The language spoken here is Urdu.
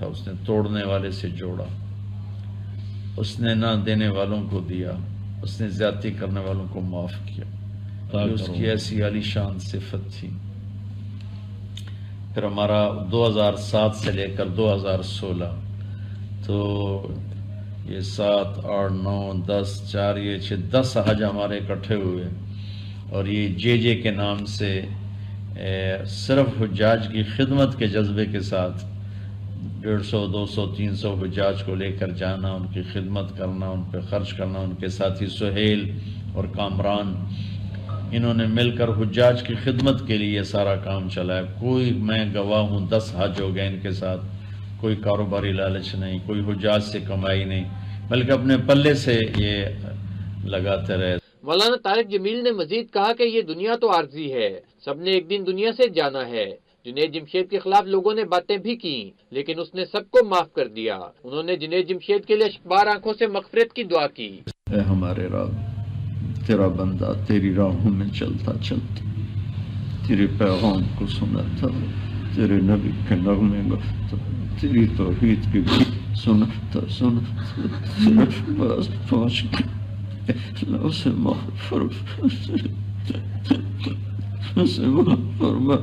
تھا، اس نے توڑنے والے سے جوڑا، اس نے نہ دینے والوں کو دیا، اس نے زیادتی کرنے والوں کو معاف کیا. یہ اس کی ایسی عالی شان صفت تھی. پھر ہمارا 2007 سے لے کر 2016 تو یہ 7 8 9 10 4 یہ 10 حج ہمارے اکٹھے ہوئے، اور یہ جے کے نام سے صرف حجاج کی خدمت کے جذبے کے ساتھ 150 200 300 حجاج کو لے کر جانا، ان کی خدمت کرنا، ان پہ خرچ کرنا. ان کے ساتھی سہیل اور کامران، انہوں نے مل کر حجاج کی خدمت کے لیے سارا کام چلایا. کوئی، میں گواہ ہوں، 10 حج ہو گئے ان کے ساتھ. کوئی کاروباری لالچ نہیں، کوئی حجاج سے کمائی نہیں، بلکہ اپنے پلے سے یہ لگاتے رہے. مولانا طارق جمیل نے مزید کہا کہ یہ دنیا تو عارضی ہے، سب نے ایک دن دنیا سے جانا ہے. جنید جمشید کے خلاف لوگوں نے باتیں بھی کی، لیکن اس نے سب کو معاف کر دیا. انہوں نے جنید جمشید کے لیے اشکبار آنکھوں سے مغفرت کی دعا کی. اے ہمارے رب، تیرا بندہ تیری راہوں میں چلتا چلتا تیرے پیغام کو سنتا، تیرے نبی کے نغمے گاتا، تیری توحید کی سنتا تیرے پاس پہنچ کے اسے معاف فرما.